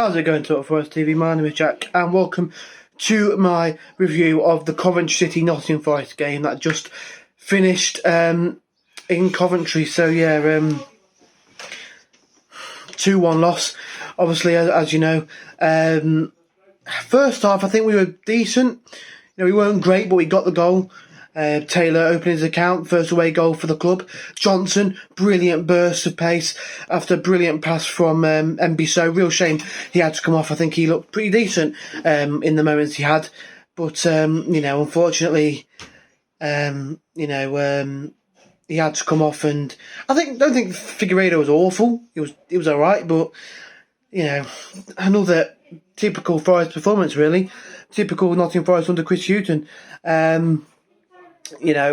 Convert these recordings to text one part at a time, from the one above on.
How's it going, Talk Forest TV? My name is Jack, and welcome to my review of the Coventry City Nottingham Forest game that just finished in Coventry. So yeah, 2-1 loss. Obviously, as you know, first half I think we were decent. We weren't great, but we got the goal. Taylor opening his account, first away goal for the club. Johnson, brilliant burst of pace after a brilliant pass from MB. Real shame he had to come off. I think he looked pretty decent in the moments he had, but unfortunately, he had to come off. And don't think Figueiredo was awful. He was all right, but another typical Forest performance, really. Typical Nottingham Forest under Chris Hughton. You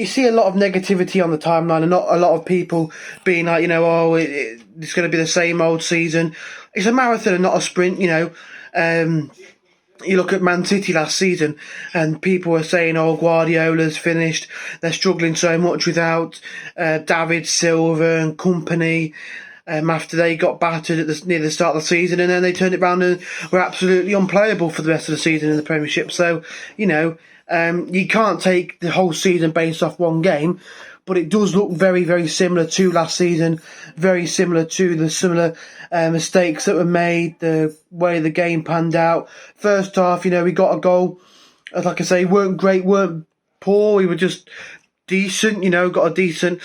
see a lot of negativity on the timeline, and not a lot of people being like, it's going to be the same old season. It's a marathon and not a sprint. You look at Man City last season, and people were saying, "Oh, Guardiola's finished. They're struggling so much without David Silva and company." After they got battered near the start of the season, and then they turned it around and were absolutely unplayable for the rest of the season in the Premiership. So, you can't take the whole season based off one game, but it does look very, very similar to last season, very similar to the similar mistakes that were made, the way the game panned out. First half, we got a goal. Like I say, weren't great, weren't poor, we were just decent, got a decent...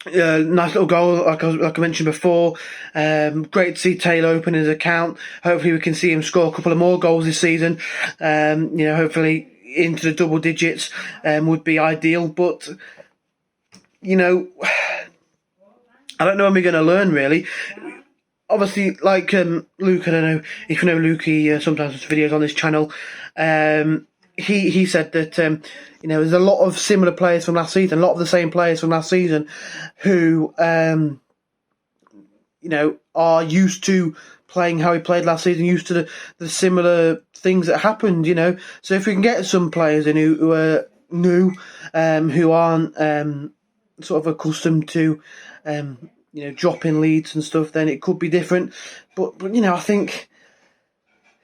nice little goal, like I mentioned before. Great to see Taylor open his account. Hopefully we can see him score a couple of more goals this season. Hopefully into the double digits would be ideal. But, I don't know when we're going to learn, really. Obviously, like Luke, I don't know if you know Luke, he sometimes does videos on this channel. He said that there's a lot of similar players from last season, a lot of the same players from last season, who are used to playing how he played last season, used to the similar things that happened. So if we can get some players in who are new, who aren't sort of accustomed to dropping leads and stuff, then it could be different. But I think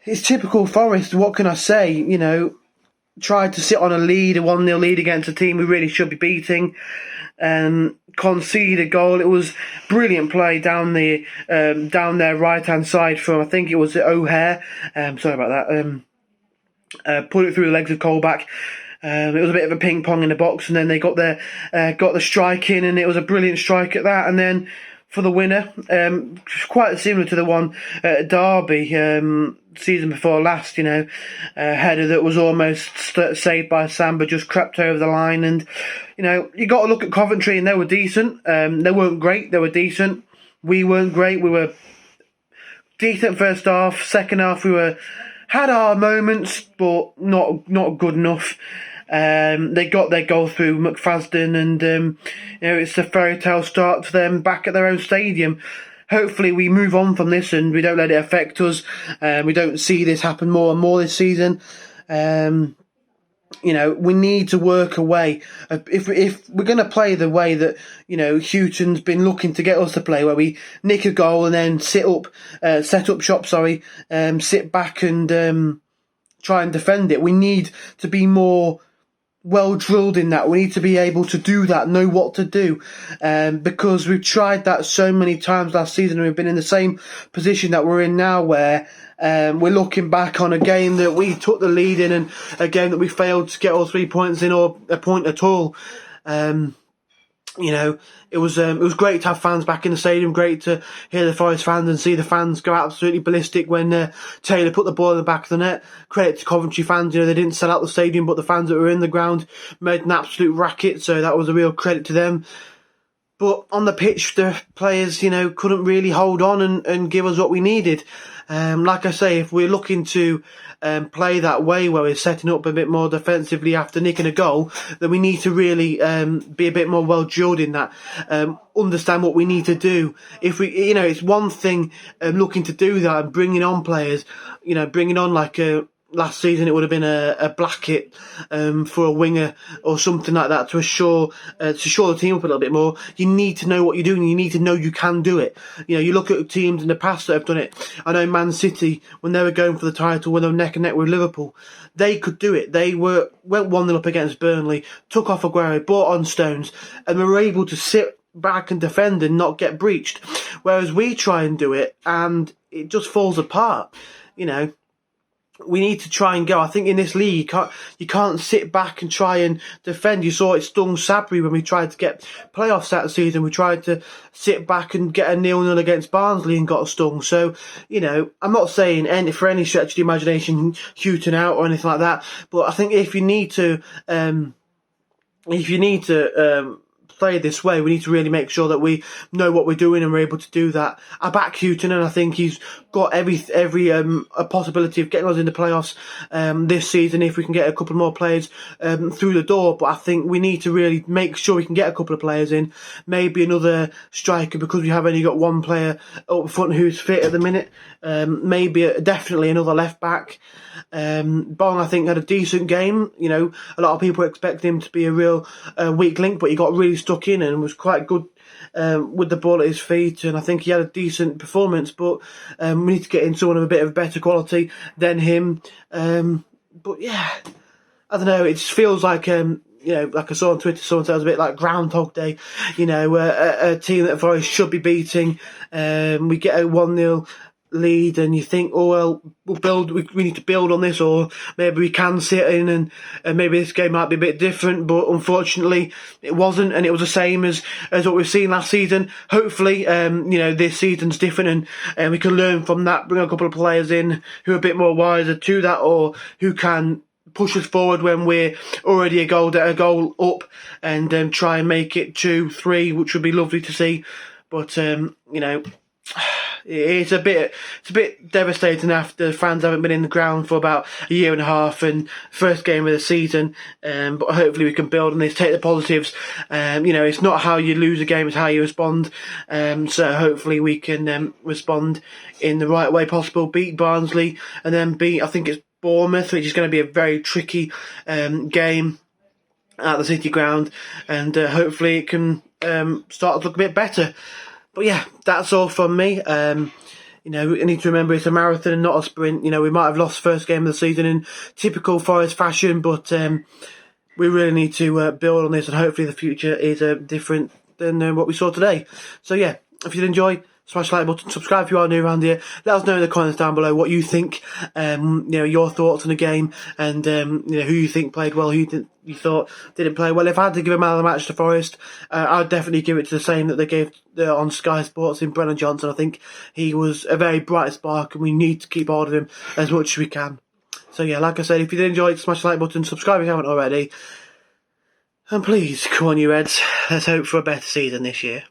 it's typical Forest. What can I say? Tried to sit on a 1-0 lead against a team we really should be beating, concede a goal. It was brilliant play down their right hand side from, I think it was O'Hare. Sorry about that. Put it through the legs of Colback. It was a bit of a ping pong in the box, and then they got the strike in, and it was a brilliant strike at that. And then for the winner, quite similar to the one at Derby season before last, a header that was almost saved by Samba, just crept over the line. And you got to look at Coventry, and they were decent. They weren't great, they were decent. We weren't great. We were decent first half. Second half we had our moments, but not good enough. They got their goal through McFadden, and it's a fairy tale start to them back at their own stadium. Hopefully we move on from this and we don't let it affect us. We don't see this happen more and more this season. We need to work away. If we're going to play the way that Houghton's been looking to get us to play, where we nick a goal and then set up shop, sit back and try and defend it. We need to be more well drilled in that. We need to be able to do that, know what to do, because we've tried that so many times last season, and we've been in the same position that we're in now, where we're looking back on a game that we took the lead in, and a game that we failed to get all 3 points in, or a point at all. It was great to have fans back in the stadium. Great to hear the Forest fans and see the fans go absolutely ballistic when Taylor put the ball in the back of the net. Credit to Coventry fans. They didn't sell out the stadium, but the fans that were in the ground made an absolute racket. So that was a real credit to them. But on the pitch, the players, couldn't really hold on and give us what we needed. Like I say, if we're looking to play that way, where we're setting up a bit more defensively after nicking a goal, then we need to really be a bit more well drilled in that. Understand what we need to do. If we, it's one thing looking to do that and bringing on players, bringing on like a last season it would have been a Blackett for a winger or something like that to shore the team up a little bit more. You need to know what you're doing. You need to know you can do it. You look at teams in the past that have done it. I know Man City, when they were going for the title, when they were neck and neck with Liverpool, they could do it. They went 1-0 up against Burnley, took off Aguero, brought on Stones, and were able to sit back and defend and not get breached. Whereas we try and do it and it just falls apart. We need to try and go. I think in this league, you can't sit back and try and defend. You saw it stung Sabri when we tried to get playoffs that season. We tried to sit back and get a 0-0 against Barnsley and got stung. So, I'm not saying for any stretch of the imagination, Houghton out or anything like that. But I think if you need to play this way, we need to really make sure that we know what we're doing and we're able to do that. I back Houghton, and I think he's got every a possibility of getting us in the playoffs this season if we can get a couple more players through the door. But I think we need to really make sure we can get a couple of players in, maybe another striker, because we have only got one player up front who's fit at the minute. Definitely another left back. Bong, I think, had a decent game. A lot of people expect him to be a real weak link, but he got really stuck in and was quite good with the ball at his feet, and I think he had a decent performance. But we need to get in someone of a bit of better quality than him. But yeah, I don't know. It just feels like like I saw on Twitter, someone said it was a bit like Groundhog Day. A team that Forest should be beating. We get a 1-0 lead and you think, oh well, we need to build on this, or maybe we can sit in and maybe this game might be a bit different. But unfortunately it wasn't, and it was the same as what we've seen last season. Hopefully this season's different and we can learn from that, bring a couple of players in who are a bit more wiser to that, or who can push us forward when we're already a goal up, and try and make it 2-3, which would be lovely to see. But it's a bit devastating after fans haven't been in the ground for about a year and a half, and first game of the season. But hopefully we can build on this, take the positives. It's not how you lose a game, it's how you respond. So hopefully we can respond in the right way possible, beat Barnsley, and then beat, I think it's Bournemouth, which is going to be a very tricky game at the City ground, and hopefully it can start to look a bit better. But yeah, that's all from me. We need to remember it's a marathon and not a sprint. We might have lost first game of the season in typical Forest fashion, but we really need to build on this, and hopefully the future is different than what we saw today. So yeah, if you did enjoy, smash the like button, subscribe if you are new around here. Let us know in the comments down below what you think, your thoughts on the game, and who you think played well, who you thought didn't play well. If I had to give a man of the match to Forest, I'd definitely give it to the same that they gave on Sky Sports in Brennan Johnson. I think he was a very bright spark, and we need to keep hold of him as much as we can. So yeah, like I said, if you did enjoy it, smash the like button, subscribe if you haven't already, and please, come on you Reds, let's hope for a better season this year.